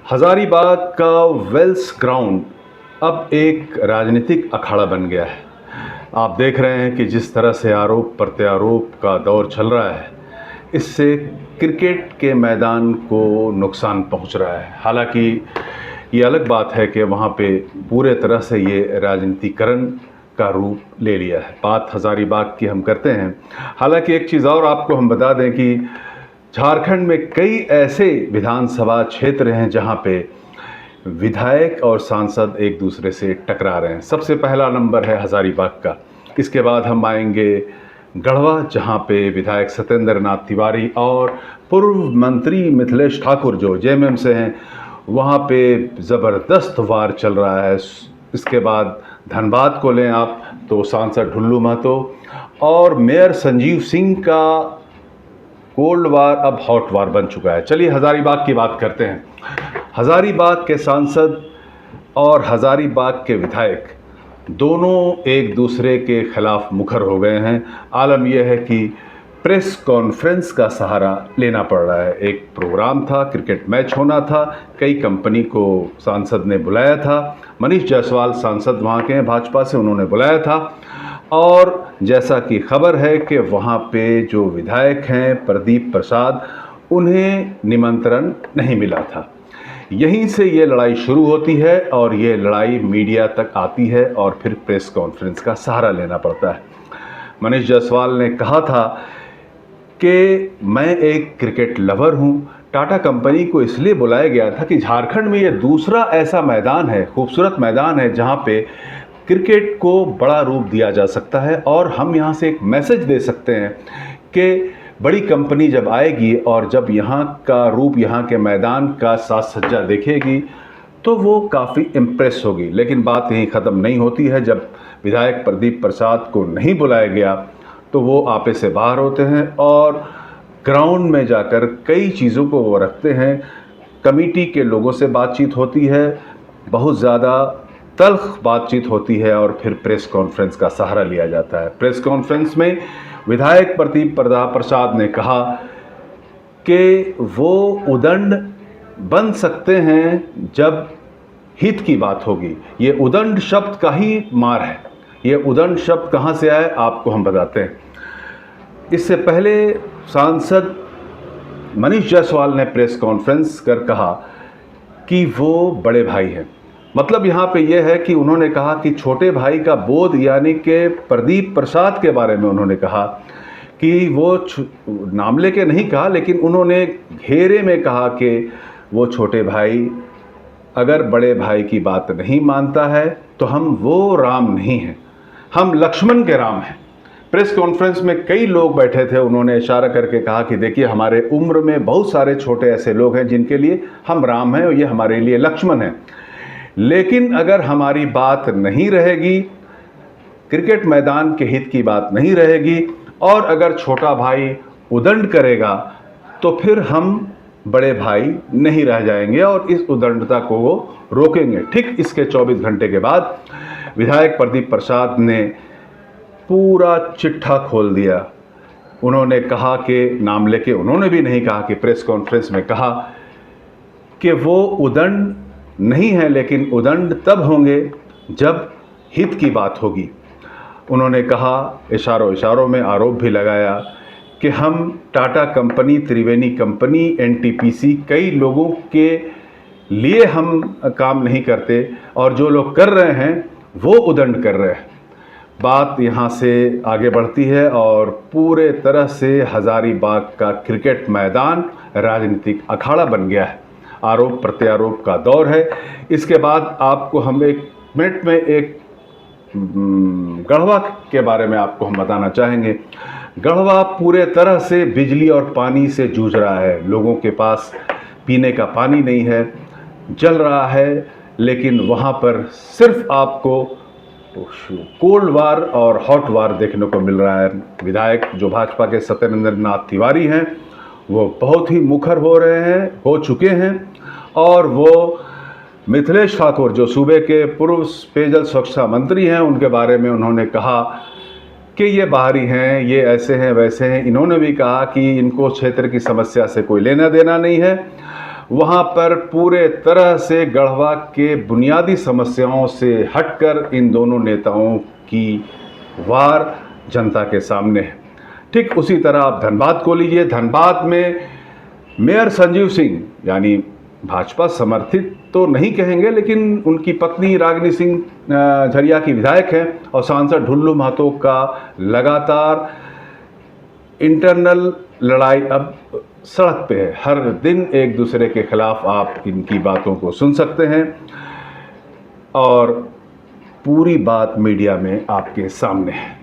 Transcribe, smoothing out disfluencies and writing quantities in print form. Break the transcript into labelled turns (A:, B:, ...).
A: हजारीबाग का Wales ground अब एक राजनीतिक अखाड़ा बन गया है। आप देख रहे हैं कि जिस तरह से आरोप प्रत्यारोप का दौर चल रहा है, इससे क्रिकेट के मैदान को नुकसान पहुंच रहा है। हालांकि ये अलग बात है कि वहाँ पे पूरे तरह से ये राजनीतिकरण का रूप ले लिया है। बात हजारीबाग की हम करते हैं। हालांकि एक चीज़ और आपको हम बता दें कि झारखंड में कई ऐसे विधानसभा क्षेत्र हैं जहां पे विधायक और सांसद एक दूसरे से टकरा रहे हैं। सबसे पहला नंबर है हजारीबाग का। इसके बाद हम आएंगे गढ़वा, जहां पे विधायक सत्येंद्र नाथ तिवारी और पूर्व मंत्री मिथिलेश ठाकुर जो जेएमएम से हैं, वहां पे ज़बरदस्त वार चल रहा है। इसके बाद धनबाद को लें आप तो सांसद ढुल्लू महतो और मेयर संजीव सिंह का कोल्ड वार अब हॉट वार बन चुका है। चलिए हजारीबाग की बात करते हैं। हजारीबाग के सांसद और हजारीबाग के विधायक दोनों एक दूसरे के खिलाफ मुखर हो गए हैं। आलम यह है कि प्रेस कॉन्फ्रेंस का सहारा लेना पड़ रहा है। एक प्रोग्राम था, क्रिकेट मैच होना था, कई कंपनी को सांसद ने बुलाया था। मनीष जायसवाल सांसद वहाँ के हैं भाजपा से, उन्होंने बुलाया था। और जैसा कि खबर है कि वहाँ पे जो विधायक हैं प्रदीप प्रसाद, उन्हें निमंत्रण नहीं मिला था। यहीं से ये लड़ाई शुरू होती है और ये लड़ाई मीडिया तक आती है और फिर प्रेस कॉन्फ्रेंस का सहारा लेना पड़ता है। मनीष जायसवाल ने कहा था कि मैं एक क्रिकेट लवर हूँ। टाटा कंपनी को इसलिए बुलाया गया था कि झारखंड में ये दूसरा ऐसा मैदान है, खूबसूरत मैदान है, जहाँ पे क्रिकेट को बड़ा रूप दिया जा सकता है और हम यहाँ से एक मैसेज दे सकते हैं कि बड़ी कंपनी जब आएगी और जब यहाँ का रूप, यहाँ के मैदान का साज सज्जा देखेगी तो वो काफ़ी इम्प्रेस होगी। लेकिन बात यहीं ख़त्म नहीं होती है। जब विधायक प्रदीप प्रसाद को नहीं बुलाया गया तो वो आपे से बाहर होते हैं और ग्राउंड में जाकर कई चीज़ों को वो रखते हैं। कमेटी के लोगों से बातचीत होती है, बहुत ज़्यादा तल्ख बातचीत होती है और फिर प्रेस कॉन्फ्रेंस का सहारा लिया जाता है। प्रेस कॉन्फ्रेंस में विधायक प्रदीप प्रसाद ने कहा कि वो उदंड बन सकते हैं जब हित की बात होगी। ये उदंड शब्द का ही मार है। ये उदंड शब्द कहाँ से आए आपको हम बताते हैं। इससे पहले सांसद मनीष जायसवाल ने प्रेस कॉन्फ्रेंस कर कहा कि वो बड़े भाई हैं। मतलब यहाँ पे ये है कि उन्होंने कहा कि छोटे भाई का बोध, यानी कि प्रदीप प्रसाद के बारे में उन्होंने कहा कि वो नाम लेके नहीं कहा, लेकिन उन्होंने घेरे में कहा कि वो छोटे भाई अगर बड़े भाई की बात नहीं मानता है तो हम वो राम नहीं हैं, हम लक्ष्मण के राम हैं। प्रेस कॉन्फ्रेंस में कई लोग बैठे थे, उन्होंने इशारा करके कहा कि देखिए हमारे उम्र में बहुत सारे छोटे ऐसे लोग हैं जिनके लिए हम राम हैं और ये हमारे लिए लक्ष्मण हैं। लेकिन अगर हमारी बात नहीं रहेगी, क्रिकेट मैदान के हित की बात नहीं रहेगी और अगर छोटा भाई उदंड करेगा तो फिर हम बड़े भाई नहीं रह जाएंगे और इस उदंडता को वो रोकेंगे। ठीक इसके 24 घंटे के बाद विधायक प्रदीप प्रसाद ने पूरा चिट्ठा खोल दिया। उन्होंने कहा कि नाम लेके उन्होंने भी नहीं कहा कि प्रेस कॉन्फ्रेंस में कहा कि वो उदंड नहीं है, लेकिन उदंड तब होंगे जब हित की बात होगी। उन्होंने कहा, इशारों में आरोप भी लगाया कि हम टाटा कंपनी, त्रिवेणी कंपनी, एनटीपीसी, कई लोगों के लिए हम काम नहीं करते और जो लोग कर रहे हैं वो उदंड कर रहे हैं। बात यहाँ से आगे बढ़ती है और पूरे तरह से हजारीबाग का क्रिकेट मैदान राजनीतिक अखाड़ा बन गया है। आरोप प्रत्यारोप का दौर है। इसके बाद आपको हम एक मिनट में एक गढ़वा के बारे में आपको हम बताना चाहेंगे। गढ़वा पूरे तरह से बिजली और पानी से जूझ रहा है। लोगों के पास पीने का पानी नहीं है, जल रहा है, लेकिन वहाँ पर सिर्फ आपको कोल्ड वार और हॉट वार देखने को मिल रहा है। विधायक जो भाजपा के सत्येंद्र नाथ तिवारी हैं वो बहुत ही मुखर हो चुके हैं और वो मिथिलेश ठाकुर जो सूबे के पूर्व पेयजल स्वच्छता मंत्री हैं, उनके बारे में उन्होंने कहा कि ये बाहरी हैं, ये ऐसे हैं वैसे हैं। इन्होंने भी कहा कि इनको क्षेत्र की समस्या से कोई लेना देना नहीं है। वहाँ पर पूरे तरह से गढ़वा के बुनियादी समस्याओं से हटकर इन दोनों नेताओं की वार जनता के सामने है। ठीक उसी तरह आप धनबाद को लीजिए। धनबाद में मेयर संजीव सिंह, यानी भाजपा समर्थित तो नहीं कहेंगे, लेकिन उनकी पत्नी रागिनी सिंह झरिया की विधायक है, और सांसद ढुल्लू महतो का लगातार इंटरनल लड़ाई अब सड़क पे है। हर दिन एक दूसरे के खिलाफ आप इनकी बातों को सुन सकते हैं और पूरी बात मीडिया में आपके सामने है।